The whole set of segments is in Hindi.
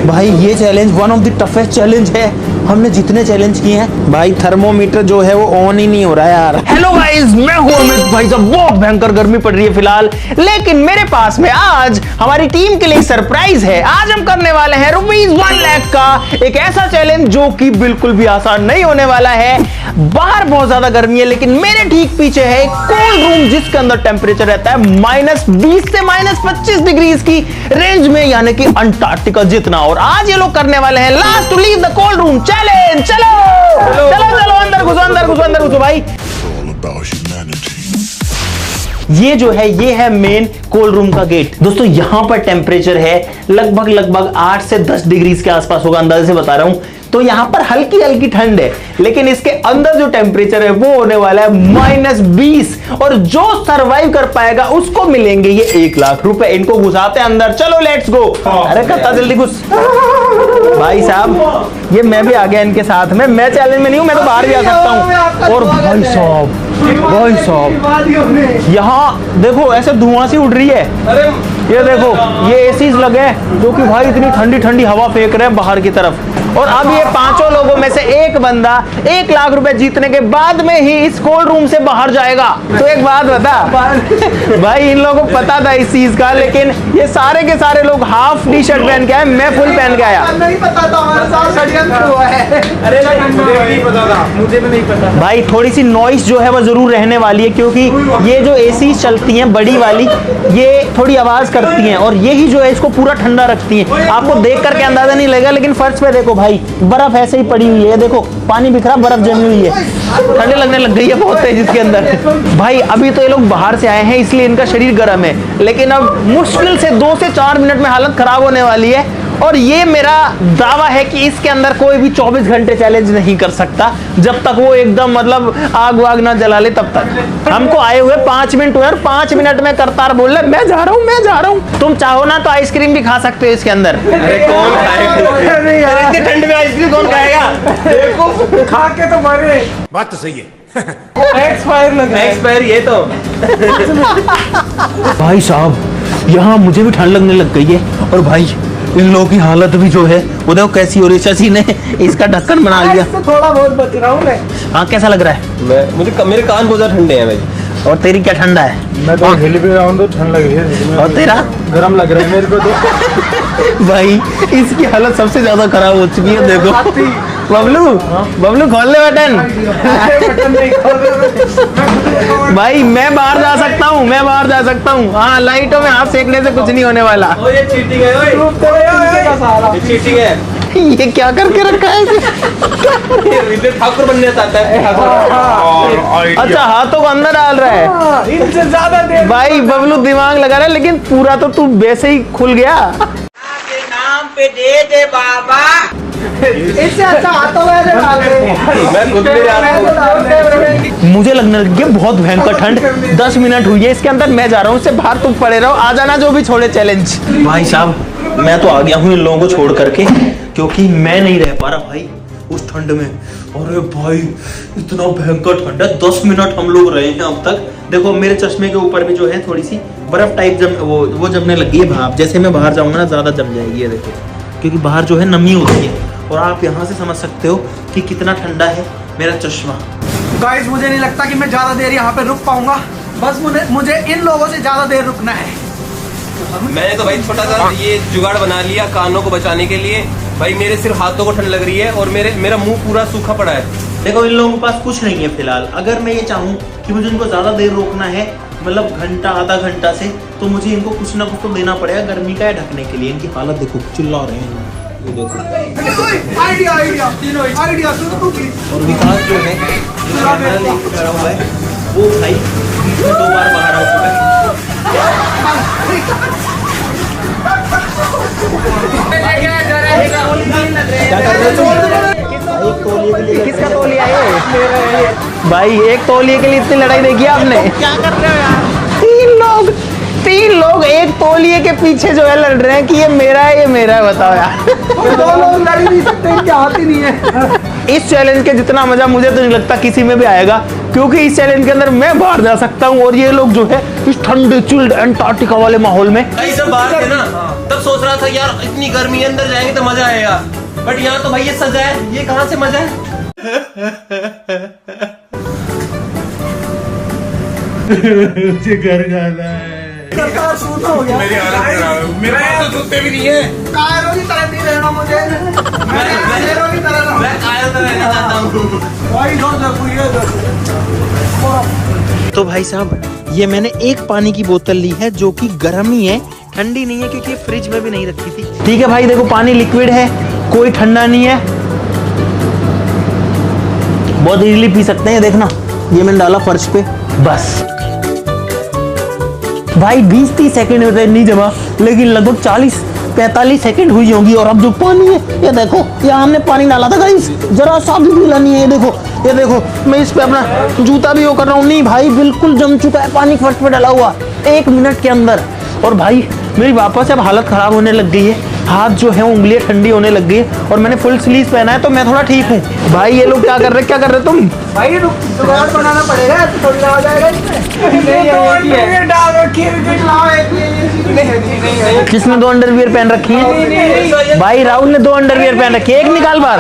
भाई ये challenge one of the toughest challenge है हमने जितने चैलेंज किए हैं। भाई थर्मोमीटर जो है वो ऑन ही नहीं हो रहा है यार। हेलो गाइस, मैं हूं अमित। भाई साहब बहुत भयंकर गर्मी पड़ रही है फिलहाल, लेकिन मेरे पास में आज हमारी टीम के लिए सरप्राइज है। आज हम करने वाले हैं ₹1 लाख का एक ऐसा चैलेंज जो कि बिल्कुल भी आसान नहीं होने वाला है। बाहर बहुत ज्यादा गर्मी है, लेकिन मेरे ठीक पीछे है एक कोल्ड रूम जिसके अंदर टेम्परेचर रहता है -20 से -25 डिग्री की रेंज में, यानी कि अंटार्कटिका जितना। और आज ये लोग करने वाले हैं last to leave the cold room challenge. चलो चलो चलो अंदर घुसो, अंदर घुसो, अंदर घुसो भाई। ये जो है ये है मेन कोल्ड रूम का गेट। दोस्तों यहां पर टेम्परेचर है लगभग 8 से 10 डिग्री के आसपास होगा, अंदाजे से बता रहा हूं। तो यहां पर हल्की हल्की ठंड है, लेकिन इसके अंदर जो टेम्परेचर है वो होने वाला है -20। और जो सरवाइव कर पाएगा उसको मिलेंगे ये 1 लाख रुपए। इनको घुसाते हैं अंदर, चलो लेट्स गो। अरे कत्ता जल्दी घुस। भाई साहब ये मैं भी आ गया इनके साथ में। मैं चैलेंज में नहीं हूं, मैं तो बाहर भी आ सकता हूं। और भाई साहब यहाँ देखो ऐसे धुआं सी उड़ रही है। ये देखो ये एसीज लगे हैं जो कि भाई इतनी ठंडी ठंडी हवा फेंक रहे हैं बाहर की तरफ। और अब ये पांचों लोगों में से एक बंदा 1 लाख रुपए जीतने के बाद में ही इस कोल्ड रूम से बाहर जाएगा। तो एक बात बता भाई, इन लोगों को पता था इस चीज का, लेकिन ये सारे के सारे लोग हाफ टी शर्ट पहन के आए, मैं फुल पहन के आया। नहीं पता था हमारे साथ षड्यंत्र हुआ है। अरे मुझे नहीं पता था, मुझे भी नहीं पता। भाई थोड़ी सी नॉइस जो है वो जरूर रहने वाली है, क्योंकि ये जो एसी चलती हैं बड़ी वाली, ये थोड़ी आवाज करती हैं और यही जो है इसको पूरा ठंडा रखती हैं। आपको देख करके अंदाजा नहीं लगेगा, लेकिन फर्श पे देखो भाई बर्फ ऐसे ही पड़ी हुई है। देखो पानी बिखरा, बर्फ जमी हुई है, ठंडे लगने लग गई है बहुत तेज इसके अंदर। भाई अभी तो ये लोग बाहर से आए हैं इसलिए इनका शरीर गर्म है, लेकिन अब मुश्किल से 2 से 4 मिनट में हालत खराब होने वाली है। और ये मेरा दावा है कि इसके अंदर कोई भी 24 घंटे चैलेंज नहीं कर सकता जब तक वो एकदम मतलब आग वाग ना जला ले तब तक। हमको आए हुए 5 मिनट हुए और 5 मिनट में करतार बोल रहे मैं जा रहा हूँ, मैं जा रहा हूँ। तुम चाहो ना तो आइसक्रीम भी खा सकते हो इसके अंदर। अरे कौन खाएगा इतनी ठंड में आइसक्रीम कौन खाएगा? देखो खा के तो मरे। बात तो सही है। एक्सपायर लग रहा है। एक्सपायर ये तो भाई साहब यहाँ मुझे भी ठंड लगने लग गई है। और भाई इन लोगों की हालत भी जो है वो देखो कैसी हो रही है। शशि ने इसका ढक्कन बना लिया। थोड़ा बहुत बच रहा हूँ मैं। हाँ कैसा लग रहा है? मेरे कान बहुत ज्यादा ठंडे हैं भाई। और तेरी क्या ठंडा है? मैं तो हिल भी रहा हूँ तो ठंड लग रही है। और तेरा? गरम लग रहा है मेरे को तो। भाई इसकी हालत सबसे ज्यादा खराब हो चुकी है। देखो बबलू, बबलू खोल ले बटन। भाई मैं बाहर जा सकता हूँ, मैं बाहर जा सकता हूँ। हाँ लाइटों में हाथ सेकने से कुछ नहीं होने वाला। ये चीटिंग है, ये चीटिंग है। ये क्या करके रखा है? ये ठाकुर बनने चाहता है। अच्छा हाथों को अंदर डाल रहा है। इनसे ज्यादा देर भाई बबलू दिमाग लगा रहा है, लेकिन पूरा तो तू वैसे ही खुल गया। के नाम पे दे दे बाबा। इससे अच्छा हाथों में डाल दे। मैं खुद भी जा रहा हूँ। मुझे लगने लगी है बहुत भयंकर ठंड। 10 मिनट हुई है इसके अंदर, मैं जा रहा हूँ, इससे बाहर तुम पड़े रहो। आ जाना जो भी छोड़े चैलेंज। भाई साहब मैं तो आ गया हूँ इन लोगों को छोड़ करके, क्योंकि मैं नहीं रह पा रहा भाई उस ठंड में। अरे भाई इतना भयंकर ठंड है। 10 मिनट हम लोग रहे हैं अब तक। देखो मेरे चश्मे के ऊपर भी जो है थोड़ी सी बर्फ टाइप वो जमने लगी है भाप। जैसे मैं बाहर जाऊंगा ना ज्यादा जम जाएगी, ये देखो, क्योंकि बाहर जो है नमी होती है। और आप यहाँ से समझ सकते हो कि कितना ठंडा है मेरा चश्मा। गाइस मुझे नहीं लगता कि मैं ज्यादा देर यहाँ पे रुक पाऊंगा। बस मुझे इन लोगों से ज्यादा देर रुकना है। मैंने तो भाई छोटा सा ये जुगाड़ बना लिया कानों को बचाने के लिए। भाई मेरे सिर्फ हाथों को ठंड लग रही है और मेरा मुंह पूरा सूखा पड़ा है। देखो इन लोगों के पास कुछ नहीं है फिलहाल। अगर मैं ये चाहूँ कि मुझे इनको ज्यादा देर रोकना है, मतलब घंटा आधा घंटा से, तो मुझे इनको कुछ ना कुछ तो देना पड़ेगा गर्मी का ढकने के लिए। इनकी हालत देखो, चिल्ला रहे हैं ये देखो। आइडिया आइडिया सुनो तू प्लीज। और विकास जो है कैमरा लेके खड़ा हुआ है, वो भाई 2 बार बाहर आ चुका है। किसका तौलिया है? भाई एक तौलिए के लिए इतनी लड़ाई देखी आपने? क्या कर रहे हो यार? 3 लोग एक तौलिए के पीछे जो है लड़ रहे हैं कि ये मेरा है, ये मेरा है। बताओ यार। 2 लोग लड़ नहीं सकते, इनके हाथ ही नहीं है। इस चैलेंज के जितना मजा मुझे तो नहीं लगता किसी में भी आएगा, क्योंकि इस चैलेंज के अंदर मैं बाहर जा सकता हूँ और ये लोग जो है इस ठंडे चिल्ड अंटार्कटिका वाले माहौल में सब बाहर थे ना। तब सोच रहा था यार इतनी गर्मी है, अंदर जाएंगे तो मजा आएगा, बट यहाँ तो भाई ये सजा है, ये कहाँ से मजा है। मुझे घर जाना है। मेरी हालत खराब है, मेरे पास तो जूते भी नहीं है। कायरों की तरह नहीं रहना मुझे, कायरों की तरह रहना। मैं कायल तो रहना चाहता हूँ। भाई तो भाई साहब ये मैंने एक पानी की बोतल ली है जो कि गर्म ही है, ठंडी नहीं है क्योंकि ये फ्रिज में भी नहीं रखी थी। ठीक है भाई देखो पानी लिक्विड है, कोई ठंडा नहीं है, बहुत इजीली पी सकते हैं। देखना ये मैंने डाला फर्श पे, बस भाई 20-30 सेकंड में नहीं जमा, लेकिन लगभग 40-45 सेकंड हुई होगी। और अब जो पानी है ये देखो, यहाँ हमने पानी डाला था गाइस, जरा सा भी गीला नहीं है। ये देखो मैं इस पे अपना जूता भी वो कर रहा हूँ, नहीं भाई बिल्कुल जम चुका है पानी फर्श पे डाला हुआ 1 मिनट के अंदर। और भाई मेरी वापस अब हालत खराब होने लग गई है, हाथ जो है उंगलियां ठंडी होने लग गई है, और मैंने फुल स्लीव पहना है तो मैं थोड़ा ठीक हूँ। भाई ये लोग क्या कर रहे तुम? भाई जुगाड़ बनाना पड़ेगा, थोड़ी हो जाएगा इसमें। किसने 2 अंडरवियर पहन रखी है? भाई राहुल ने 2 अंडरवियर पहन रखी है, एक निकाल बाहर।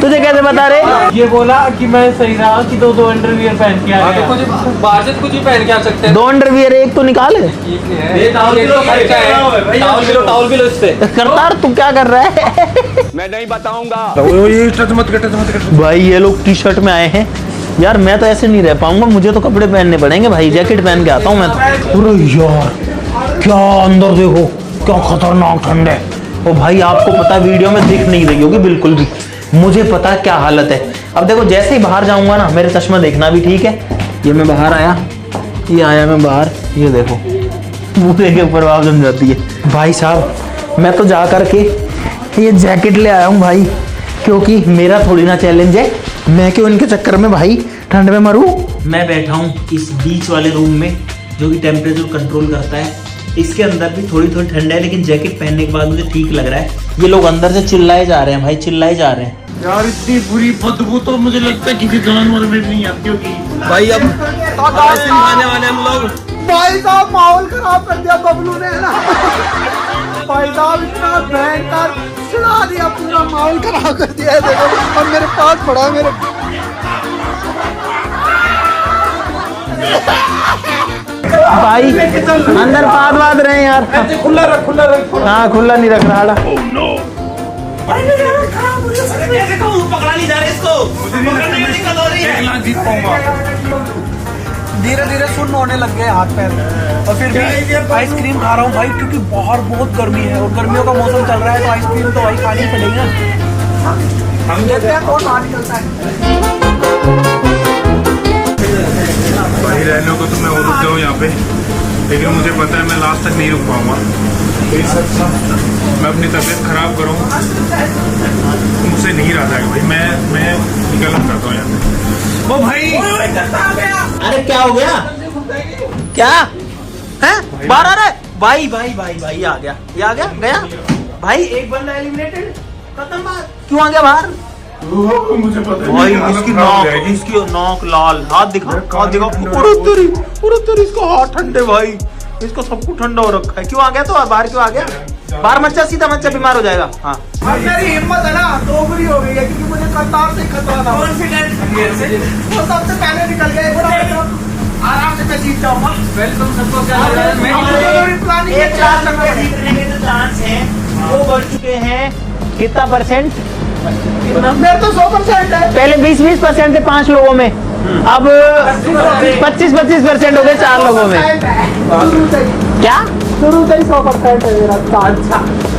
तुझे कैसे बता रहे? ये बोला कि मैं सही रहा कि 2 अंडरवियर पहन के आया। बाहर कुछ भी पहन के आ सकते हैं। 2 अंडरवियर एक तो निकाल है। टाउल भी लो इससे। करतार तू क्या कर रहा है? मैं नहीं बताऊंगा। टच मत कर। भाई ये लोग टी शर्ट में आए हैं यार, मैं तो ऐसे नहीं रह पाऊंगा, मुझे तो कपड़े पहनने पड़ेंगे भाई, जैकेट पहन के आता हूँ मैं तो। अरे यार क्या अंदर देखो, क्या खतरनाक ठंड है। ओ भाई आपको पता वीडियो में दिख नहीं रही होगी बिल्कुल भी, मुझे पता है क्या हालत है। अब देखो जैसे ही बाहर जाऊंगा ना, मेरे चश्मा देखना भी ठीक है। ये मैं बाहर आया, ये आया मैं बाहर, ये देखो मुझे के ऊपर आवाज जम जाती है। भाई साहब मैं तो जा करके ये जैकेट ले आया हूँ भाई, क्योंकि मेरा थोड़ी ना चैलेंज है, मैं क्यों इनके चक्कर में भाई ठंड में मरूं। मैं बैठा हूँ इस बीच वाले रूम में जो कि टेम्परेचर कंट्रोल करता है, इसके अंदर भी थोड़ी ठंड है, लेकिन जैकेट पहनने के बाद मुझे ठीक लग रहा है। ये लोग अंदर से चिल्लाए जा रहे हैं भाई, चिल्लाए जा रहे हैं यार, इतनी बुरी बदबू तो मुझे लगता है किसी जानवर में नहीं आती होगी। भाई अब आने वाले हम लोग। भाई साहब माहौल खराब कर दिया बबलू ने, है ना। भाई साहब इतना भयंकर सुना दिया, पूरा माहौल खराब कर दिया है। देखो अब मेरे पास पड़ा है, मेरे भाई अंदर बात रहे हैं यार। खुला रख। हाँ खुला नहीं रख रहा। पकड़ा नहीं जा रहा इसको, जीत पाऊंगा। धीरे धीरे सुन्न होने लग गए हाथ पैर, और फिर भी आइसक्रीम खा रहा हूँ भाई, क्योंकि बाहर बहुत गर्मी है और गर्मियों का मौसम चल रहा है, तो आइसक्रीम तो भाई खानी पड़ेगी ना। हम देखते हैं कौन बाहर निकलता है। भाई रहने को तो मैं और रुक जाऊँ यहाँ पे, लेकिन मुझे पता है मैं लास्ट तक नहीं रुक पाऊंगा। मैं अपनी तबीयत खराब करूँ, मुझसे नहीं रहा था भाई, मैं निकलना चाहता हूँ यहाँ से। ओ भाई अरे क्या हो गया? क्या है बाहर आ रहा है? भाई आ गया, ये आ गया भाई, एक बंदा एलिमिनेटेड, खत्म बात। क्यों आ गया बाहर? मुझे पता है भाई इसकी नाक लाल, हाथ दिखा। पूरा तेरी इसका हाथ ठंडे भाई, इसको सब कुछ ठंडा हो रखा है। क्यों आ गया? तो बाहर क्यों आ गया? बाहर मत जा, सीधा मत जा, बीमार हो जाएगा। हाँ मेरी हिम्मत है ना दोगुनी हो गई है, क्योंकि मुझे कतार से खतरा था। वो सबसे पहले निकल गए, आराम से मैं जीत जाऊंगा। वेलकम सबको, क्या चांस है वो बढ़ चुके हैं कितना परसेंट? मेरे तो 100% है। पहले 20% थे 5 लोगों में, अब 25% हो गए 4 लोगों में। क्या शुरू से ही 100% है मेरा। अच्छा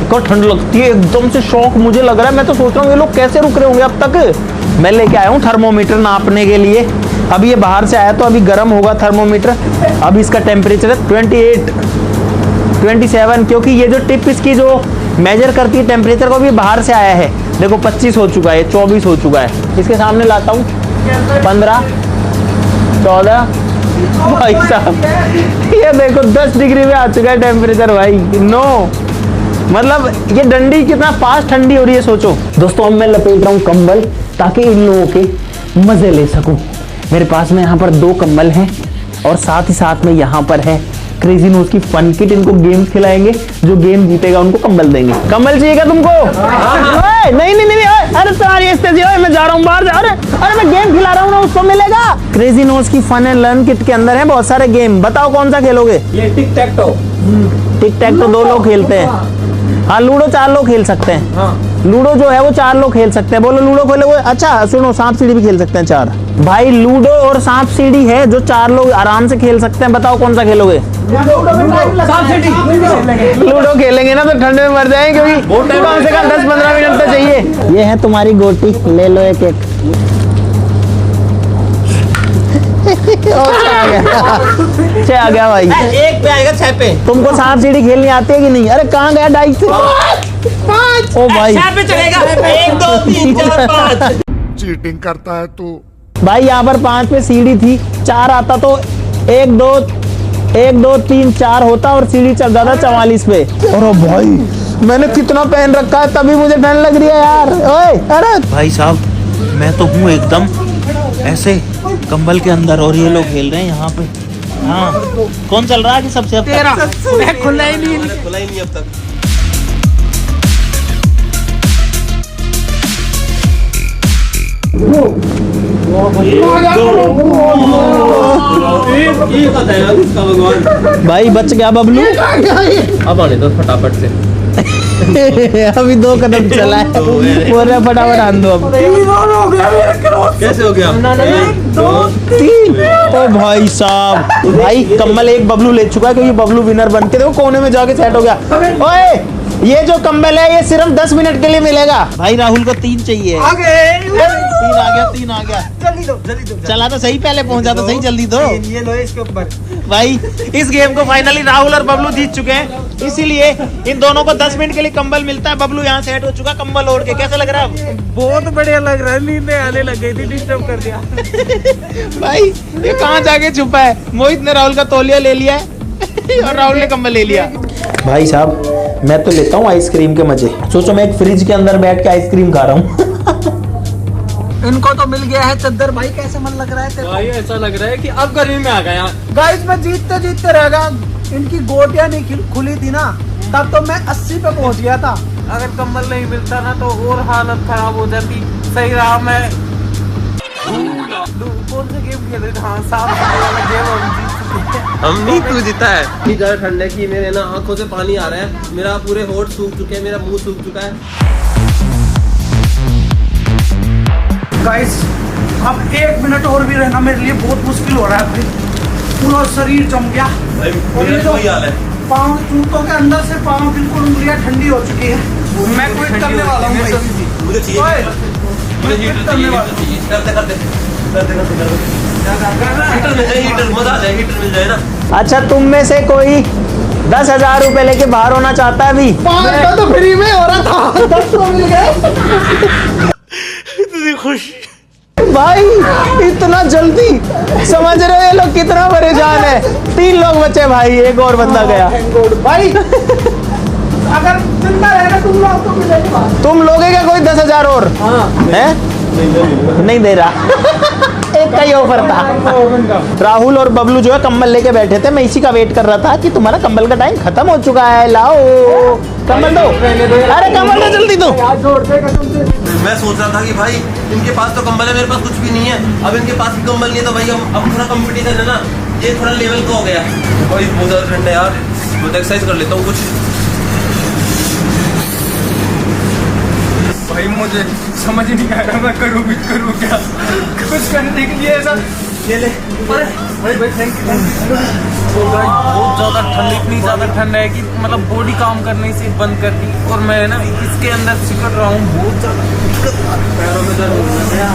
को ठंड लगती है एकदम से, शौक मुझे लग रहा है। मैं तो सोच रहा हूँ ये लोग कैसे रुक रहे होंगे अब तक। मैं लेके आया हूँ थर्मोमीटर नापने के लिए। अभी ये बाहर से आया तो अभी गर्म होगा थर्मोमीटर। अभी इसका टेम्परेचर है 28, 27, क्योंकि ये जो टिप इसकी जो मेजर करती है टेम्परेचर को, भी बाहर से आया है। देखो 25 हो चुका है, 24 हो चुका है। इसके सामने लाता हूँ 15, 14। भाई साहब ये देखो 10 डिग्री में आ चुका है टेम्परेचर भाई। नो मतलब ये डंडी कितना फास्ट ठंडी हो रही है सोचो। दोस्तों अब मैं लपेट रहा हूँ कंबल, ताकि इन लोगों के मजे ले सकूं। मेरे पास में यहाँ पर 2 कंबल हैं, और साथ ही साथ में यहाँ पर है क्रेजी नोज की फन किट, इनको गेम्स खिलाएंगे, जो गेम जीतेगा उनको कंबल देंगे। कंबल चाहिए क्या तुमको? ओए, नहीं नहीं नहीं, अरे तुम्हारी स्टेज, मैं जा रहा हूँ बाहर, अरे मैं गेम खिला रहा हूँ ना, उसको मिलेगा। क्रेजी नोज की फन एंड लर्न किट के अंदर है बहुत सारे गेम, बताओ कौन सा खेलोगे? ये टिक टैक टो। टिक टैक तो 2 लोग खेलते हैं। हाँ, लूडो 4 लोग खेल सकते हैं। लूडो जो है वो 4 लोग खेल सकते हैं। बोलो लूडो खेलोगे? अच्छा सुनो, सांप सीढ़ी भी खेल सकते हैं 4। भाई लूडो और सांप सीढ़ी है जो 4 लोग आराम से खेल सकते हैं। बताओ कौन सा खेलोगे? लूडो खेलेंगे ना तो ठंड में मर जाएंगे, क्योंकि कम से कम 10-15 मिनट तो चाहिए। ये है तुम्हारी गोटी, ले लो एक एक। छह आ गया भाई, 1 पे आएगा 6 पे। तुमको सांप सीढ़ी खेलनी आती है कि नहीं? अरे कहाँ गया डाइस? ओ भाई 6 पे चलेगा। 1 2 3 4 5। चीटिंग करता है तू। भाई यहाँ पर 5 पे सीढ़ी थी, 4 आता तो 1 2 3 4 होता और सीढ़ी चल जाता 44 पे। अरे भाई मैंने कितना पहन रखा है, तभी मुझे ठंड लग रही है यार। ओए अरे भाई साहब, मैं तो हूँ एकदम ऐसे कंबल के अंदर, और ये लोग खेल रहे हैं यहाँ पे। हाँ, कौन चल रहा है कि सबसे अब तक? मैं खुला ही नहीं। खुला ही नहीं अब तक। भाई बच गया बबलू। अब आने दो फटाफट से। अभी 2 कदम चला है, बोल रहे फटाफट आन दो। अब कैसे हो गया? 3। ओ भाई साहब, भाई कंबल एक बबलू ले चुका है, क्योंकि बबलू विनर बन के देखो कोने में जाके सेट हो गया। ओए ये जो कंबल है ये सिर्फ 10 मिनट के लिए मिलेगा। भाई राहुल को 3 चाहिए। 3 आ गया। जल्दी दो। चला तो सही, पहले पहुंचा तो सही, जल्दी दो। ये लो इसके ऊपर। भाई इस गेम को फाइनली राहुल और बबलू जीत चुके हैं, इसीलिए इन दोनों को 10 मिनट के लिए कंबल मिलता है। बबलू यहाँ सेट हो चुका कंबल ओढ़ के, कैसा लग रहा है अब? बहुत बढ़िया लग रहा है, नींद आने लग गई थी, डिस्टर्ब कर दिया। भाई ये कहाँ जाके छुपा है? मोहित ने राहुल का तौलिया ले लिया है और राहुल ने कंबल ले लिया। भाई साहब मैं तो लेता हूँ आइसक्रीम के मजे। सोचो मैं एक फ्रिज के अंदर बैठ के आइसक्रीम खा रहा हूँ। इनको तो मिल गया है चद्दर। भाई कैसे मन लग रहा है तेरे? भाई ऐसा लग रहा है कि अब गर्मी में आ गया। गाइस मैं जीतते जीतते रह गया। इनकी गोटियां नहीं खुली थी ना, तब तो मैं 80 पे पहुंच गया था। अगर कंबल नहीं मिलता ना तो और हालत खराब हो जाती। सही रहा मैं कौन सा गेम खेल रहे थे? हाँ, सांप सीढ़ी वाला गेम हम जीत चुके हैं। हम नहीं, तू जीता है। इतनी ज्यादा ठंड है कि मेरे ना आंखों से पानी आ रहा है, मेरा पूरे होठ सूख चुके हैं, मेरा मुंह सूख चुका है। गाइस अब 1 मिनट और भी रहना मेरे लिए बहुत मुश्किल हो रहा है। भाई पूरा शरीर जम गया। भाई और ये मेरा जो वही हाल है। पाँव, जूतों के अंदर से पाँव बिल्कुल उंगलियां ठंडी हो चुकी है। मैं क्विट करने वाला हूँ भाई। मुझे चाहिए, ओए, मुझे हीटर चाहिए, हीटर चाहिए। करते हीटर मिल जाए, हीटर मजा आ जाए, हीटर मिल जाए ना। अच्छा तुम में से कोई 10,000 रुपए लेके बाहर होना चाहता है अभी? 5 तो फ्री में हो रहा था, 10 तो मिल गए। खुश भाई इतना जल्दी, समझ रहे हो ये लोग कितना परेशान है। 3 लोग बचे भाई, एक और बंदा गया। भाई अगर जिंदा रहेगा तुम लोग तो मिलेगा। तुम लोगे क्या कोई 10,000 और? हैं? नहीं दे रहा। एक का ही ऑफर था। राहुल और बबलू जो है कंबल लेके बैठे थे, मैं इसी का वेट कर रहा था कि तुम्हारा कंबल का टाइम खत्म हो चुका है, लाओ कंबल दो। अरे कंबल दो जल्दी दो। मैं सोच रहा था कि भाई इनके पास तो कंबल है, मेरे पास कुछ भी नहीं है। अब इनके पास भी कंबल नहीं है तो भाई अब थोड़ा कंपटीशन है ना, ये थोड़ा लेवल का हो गया। भाई बहुत ज्यादा ठंड है यार, मैं तो एक्सरसाइज कर लेता हूँ कुछ। भाई मुझे समझ ही नहीं आ रहा मैं करूँ क्या, कुछ करने के लिए ऐसा। ये ले। भाई थैंक यू। बहुत ज़्यादा ठंड, इतनी ज़्यादा ठंड है कि मतलब बॉडी काम करने से बंद कर दी, और मैं ना इसके अंदर सिकुड़ रहा हूँ। बहुत ज़्यादा पैरों में दर्द हो गया।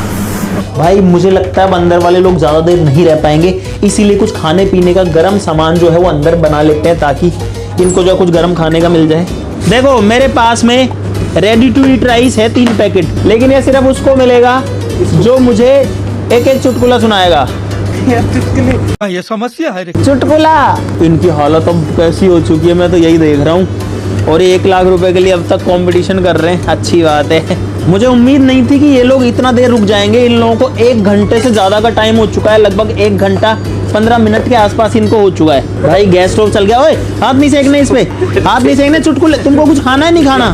भाई मुझे लगता है अंदर वाले लोग ज्यादा देर नहीं रह पाएंगे, इसीलिए कुछ खाने पीने का गर्म सामान जो है वो अंदर बना लेते हैं, ताकि इनको जो कुछ गर्म खाने का मिल जाए। देखो मेरे पास में रेडी टू ईट राइस है 3 पैकेट, लेकिन ये सिर्फ उसको मिलेगा जो मुझे एक चुटकुला सुनाएगा। ये समस्या है। चुटकुला। इनकी हालत अब कैसी हो चुकी है, मैं तो यही देख रहा हूँ। और 1 लाख रुपए के लिए अब तक कंपटीशन कर रहे हैं, अच्छी बात है। मुझे उम्मीद नहीं थी कि ये लोग इतना देर रुक जाएंगे। इन लोगों को 1 घंटे से ज्यादा का टाइम हो चुका है, लगभग 1 घंटा 15 मिनट के आसपास इनको हो चुका है। भाई गैस स्टोव चल गया। ओए हाथ नहीं सेकना इस पे, हाथ नहीं सेकना। चुटकुले तुमको कुछ खाना है नहीं खाना?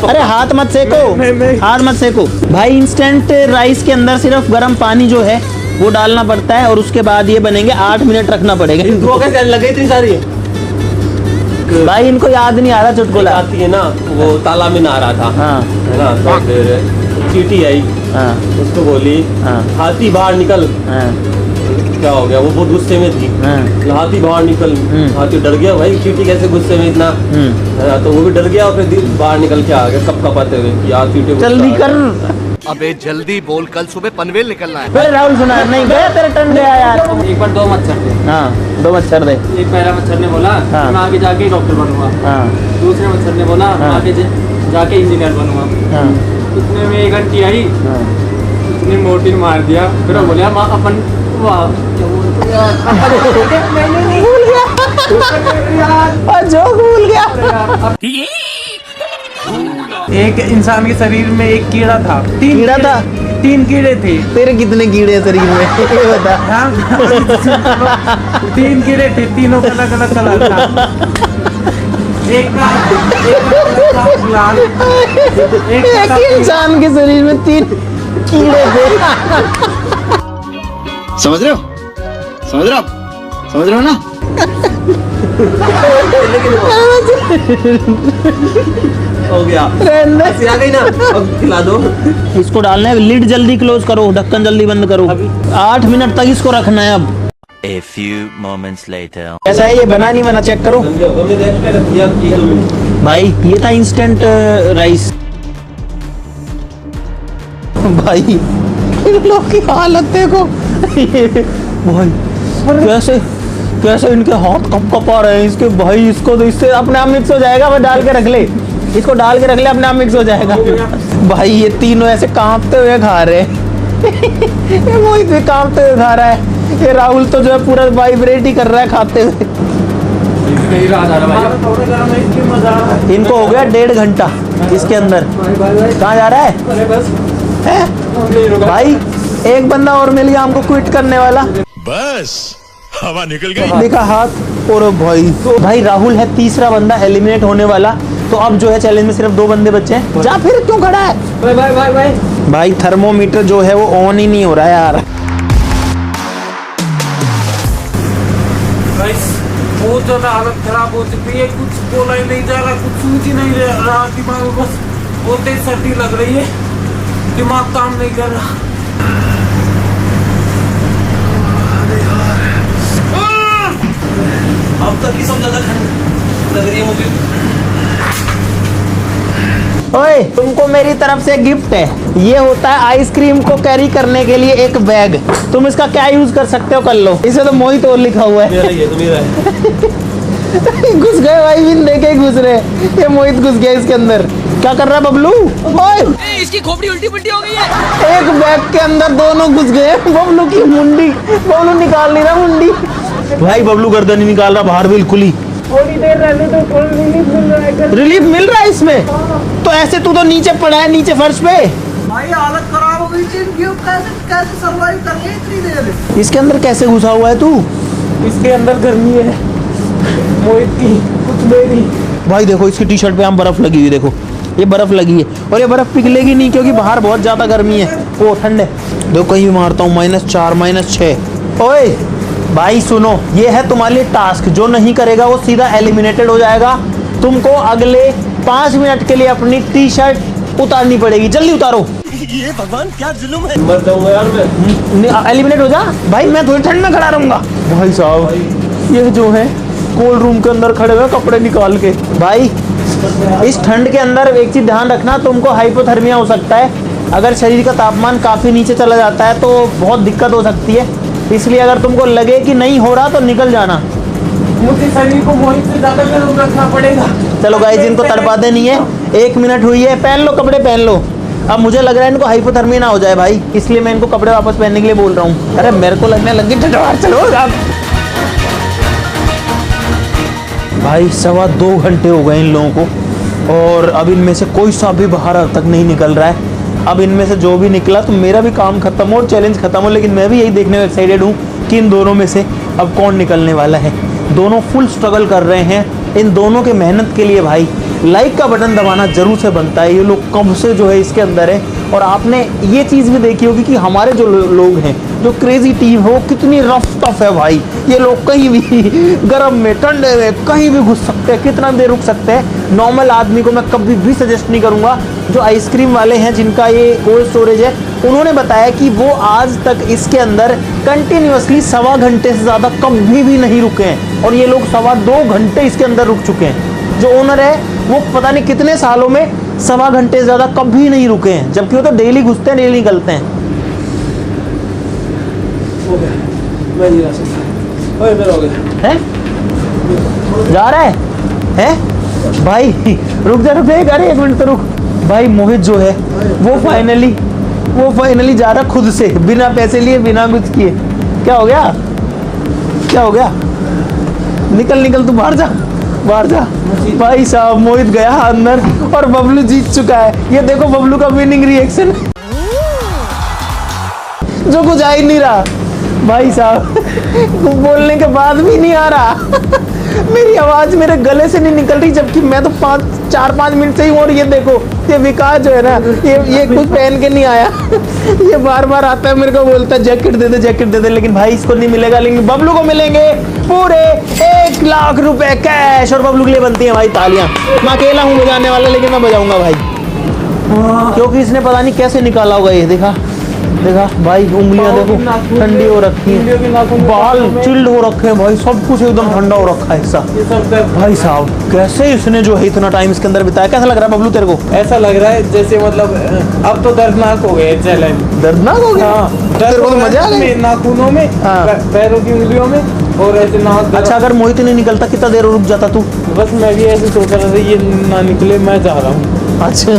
अरे हाथ मत सेको, हाथ मत सेको। भाई इंस्टेंट राइस के अंदर सिर्फ गर्म पानी जो है वो डालना पड़ता है और उसके बाद ये बनेंगे। 8 मिनट रखना पड़ेगा। लगे इतनी सारी भाई इनको याद नहीं आ रहा चुटकुला। आती है ना, वो तालाब में नहा रहा था, हाँ है ना, तो फिर चींटी आई, हाँ उसको बोली हाँ हाथी बाहर निकल। हाँ क्या हो गया, वो बहुत गुस्से में थी। हाँ हाथी बाहर निकल, हाथी डर गया, भाई चींटी कैसे गुस्से में इतना, है ना, तो वो भी डर गया और फिर बाहर निकल के आ गया कप कपाते हुए कि यार चींटी जल्दी कर। अबे जल्दी बोल, कल सुबह पनवेल निकलना है। फिर राहुल सुना नहीं गया, तेरा टर्न गया यार। एक बार 2 मच्छर थे। हाँ 2 मच्छर दे। एक पहला मच्छर ने बोला हाँ। मैं आगे जाके डॉक्टर बनूंगा। हाँ दूसरे मच्छर ने बोला मैं हाँ। आगे जाके इंजीनियर बनूंगा। हाँ इतने में एक आंटी आई, हाँ उसने मोर्टिन मार दिया। फिर वो बोला माँ अपन वाह क्या बोलते और जोक भूल गया। एक इंसान के शरीर में एक कीड़ा था। कीड़ा था? 3 कीड़े थे। तेरे कितने कीड़े हैं शरीर में ये बता। हाँ 3 कीड़े थे, तीनों का अलग अलग कलर था। एक का था लाल, एक ही इंसान के शरीर में 3 कीड़े थे। समझ रहे हो, समझ रहे हो आप, समझ रहे हो ना? हो गया, हंसी आ गई ना, अब खिला दो। इसको डालना है, लिड जल्दी क्लोज करो, ढक्कन जल्दी बंद करो। 8 मिनट तक इसको रखना है। अब A few moments later. कैसा है ये, बना नहीं बना चेक करो। भाई ये था इंस्टेंट राइस। भाई इन लोग की हालत देखो। भाई कैसे कैसे इनके हाथ कप कप आ रहे हैं इसके। भाई इसको तो इससे अपने आप मिक्स हो जाएगा। मैं डाल के रख ले, इसको डाल के रख ले, अपने आप मिक्स हो जाएगा। भाई ये तीनों ऐसे कांपते हुए खा रहे हैं। ये मोहित भी कांपते हुए खा रहा है। ये राहुल तो जो है पूरा वाइब्रेट ही कर रहा है खाते हुए। इनको हो गया 1.5 घंटा इसके अंदर। कहाँ जा रहा है? भाई एक बंदा और मिल गया हमको क्विट करने वाला। बस हवा निकल गई। देखा हाथ। और भाई राहुल है तीसरा बंदा एलिमिनेट होने वाला। तो अब जो है चैलेंज में सिर्फ 2 बंदे बचे हैं। जा फिर क्यों खड़ा है? भाई थर्मोमीटर जो है वो ऑन ही नहीं हो रहा है यार। बहुत ज्यादा हालत खराब हो चुकी है। कुछ बोला ही नहीं जा रहा, कुछ सूझ ही नहीं रहा दिमाग में। बस बहुत तेज सर्दी लग रही है, दिमाग काम नहीं कर रहा। अब तक की सब ज्यादा ठंड लग रही है मुझे। ओए तुमको मेरी तरफ से गिफ्ट है। ये होता है आइसक्रीम को कैरी करने के लिए एक बैग। तुम इसका क्या यूज कर सकते हो कर लो। इसे तो मोहित और लिखा हुआ है। मेरा ही है, तो मेरा है। घुस गए भाई, बिन देखे ही घुस रहे। ये मोहित घुस गया इसके अंदर। क्या कर रहा है बबलू? ओए इसकी खोपड़ी उल्टी पुल्टी हो गई है। एक बैग के अंदर दोनों घुस गए। बबलू की मुंडी, बबलू निकाल नहीं रहा मुंडी। भाई बबलू गर्दन ही निकाल रहा बाहर बिल्कुल ही। थोड़ी देर रहने तो थोड़ा रिलीफ मिल रहा है। रिलीफ मिल रहा है इसमें? तो ऐसे तू तो नीचे पड़ा है, नीचे फर्श पे। भाई हालत खराब हो गई थी इनकी। कैसे सर्वाइव कर रहे इतनी देर? इसके अंदर कैसे घुसा हुआ है तू? इसके अंदर गर्मी है मोहित की, कुछ मेरी। भाई देखो इसकी टी शर्ट पे हम बर्फ लगी हुई, देखो ये बर्फ लगी है। और ये बर्फ पिघलेगी नहीं क्योंकि बाहर बहुत ज्यादा गर्मी है। वो ठंड है। देखो कहीं भी मारता हूँ -4 -6। ओए भाई सुनो, ये है तुम्हारे लिए टास्क। जो नहीं करेगा वो सीधा एलिमिनेटेड हो जाएगा। तुमको अगले 5 मिनट के लिए अपनी टी शर्ट उतारनी पड़ेगी। जल्दी उतारो। ये भगवान क्या जुल्म है। मर जाऊंगा यार मैं। एलिमिनेट हो जा भाई, मैं थोड़ी ठंड में खड़ा रहूंगा। भाई साहब ये जो है कोल्ड रूम के अंदर खड़े हुए कपड़े निकाल के। भाई इस ठंड के अंदर एक चीज ध्यान रखना, तुमको हाइपोथर्मिया हो सकता है। अगर शरीर का तापमान काफी नीचे चला जाता है तो बहुत दिक्कत हो सकती है। इसलिए अगर तुमको लगे कि नहीं हो रहा तो निकल जाना। मुझे शरीर को मोहित से ज्यादा गर्म रखना पड़ेगा। चलो गाइस इनको तड़पाते नहीं है। 1 मिनट हुई है, पहन लो कपड़े पहन लो। अब मुझे लग रहा है इनको हाइपोथर्मिया ना हो जाए भाई, इसलिए मैं इनको कपड़े वापस पहनने के लिए बोल रहा हूँ। अरे मेरे को लगने लगी ठंड। चलो अब भाई 2.25 घंटे हो गए इन लोगों को और अब इनमें से कोई सा भी बाहर अब तक नहीं निकल रहा है। अब इनमें से जो भी निकला तो मेरा भी काम खत्म हो और चैलेंज खत्म हो। लेकिन मैं भी यही देखने में एक्साइटेड हूँ कि इन दोनों में से अब कौन निकलने वाला है। दोनों फुल स्ट्रगल कर रहे हैं। इन दोनों के मेहनत के लिए भाई लाइक का बटन दबाना जरूर से बनता है। ये लोग कब से जो है इसके अंदर है, और आपने ये चीज़ भी देखी होगी कि हमारे जो लोग हैं, जो क्रेजी टीम है, वो कितनी रफ टफ है भाई। ये लोग कहीं भी गर्म में, ठंडे में, कहीं भी घुस सकते हैं, कितना देर रुक सकते हैं। नॉर्मल आदमी को मैं कभी भी सजेस्ट नहीं करूँगा। जो आइसक्रीम वाले हैं जिनका ये कोल्ड स्टोरेज है, उन्होंने बताया कि वो आज तक इसके अंदर कंटिन्यूअसली 1.25 घंटे से ज़्यादा कभी भी नहीं रुके हैं, और ये लोग 2.25 घंटे इसके अंदर रुक चुके हैं। जो ओनर है वो पता नहीं कितने सालों में 1.25 घंटे से ज़्यादा कभी नहीं रुके हैं, जबकि वो तो डेली घुसते हैं, डेली निकलते हैं। मैं नहीं जा सकता। ओए मेरा हो गया। हैं? जा रहा है भाई? रुक जा अरे 1 मिनट तो रुक भाई। मोहित जो है वो फाइनली जा रहा खुद से, बिना पैसे लिए, बिना कुछ किए। क्या हो गया? क्या हो गया? निकल तू बाहर जा भाई साहब। मोहित गया अंदर और बबलू जीत चुका है। ये देखो बबलू का विनिंग रिएक्शन, जो कुछ आ ही नहीं रहा भाई साहब। बोलने के बाद भी नहीं आ रहा। मेरी आवाज मेरे गले से नहीं निकल रही, जबकि मैं तो 4-5 मिनट से ही हूँ। और ये देखो ये विकास जो है ना, ये कुछ पहन के नहीं आया। ये बार आता है मेरे को, बोलता है जैकेट दे दे, लेकिन भाई इसको नहीं मिलेगा। लेकिन बबलू को मिलेंगे पूरे 1 लाख रुपए कैश, और बबलू के लिए बनती है भाई तालियां। मैं अकेला हूँ बजाने वाला, लेकिन मैं बजाऊंगा भाई, क्योंकि इसने पता नहीं कैसे निकाला होगा। ये देखा भाई, उंगलियां देखो ठंडी हो रखी है, बाल चिल्ड हो रखे हैं भाई, सब कुछ एकदम ठंडा हो रखा है ऐसा। भाई साहब कैसे इसने जो है इतना टाइम इसके अंदर बिताया। कैसा लग रहा है बबलू तेरे को? ऐसा लग रहा है जैसे मतलब अब तो दर्दनाक हो गया चैलेंज। दर्दनाक हो गया? तेरे को तो मजा आ गया? नाखूनों में, पैरों की उंगलियों में, और ऐसे नाक। अच्छा, अगर मोहित नहीं निकलता कितना देर रुक जाता तू? बस मैं भी ऐसे सोच रहा था ये ना निकले, मैं जा रहा हूँ। अच्छा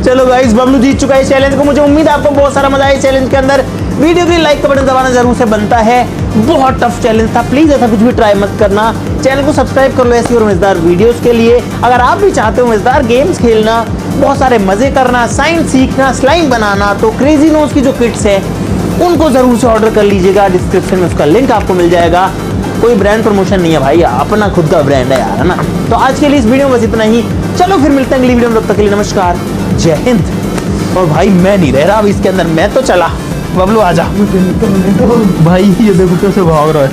चलो गाइस, बबलू जीत चुका है इस चैलेंज को। मुझे उम्मीद है आपको बहुत सारा मजा आया इस चैलेंज के अंदर। वीडियो के लाइक का बटन दबाना जरूर से बनता है। बहुत टफ चैलेंज था, प्लीज ऐसा कुछ भी ट्राई मत करना। चैनल को सब्सक्राइब कर लो ऐसी और मजेदार वीडियोस के लिए। अगर आप भी चाहते हो मजेदार गेम्स खेलना, बहुत सारे मजे करना, साइंस सीखना, स्लाइम बनाना, तो क्रेजी नोज की जो किट्स है उनको जरूर से ऑर्डर कर लीजिएगा। डिस्क्रिप्शन में उसका लिंक आपको मिल जाएगा। कोई ब्रांड प्रमोशन नहीं है भाई, अपना खुद का ब्रांड है यार, है ना। तो आज के लिए इस वीडियो में बस इतना ही। चलो फिर मिलते हैं अगली वीडियो में, तब तक के लिए नमस्कार, जय हिंद। और भाई मैं नहीं रह रहा अब इसके अंदर, मैं तो चला। बबलू आजा भाई, ये देखो कैसे भाग रहा है।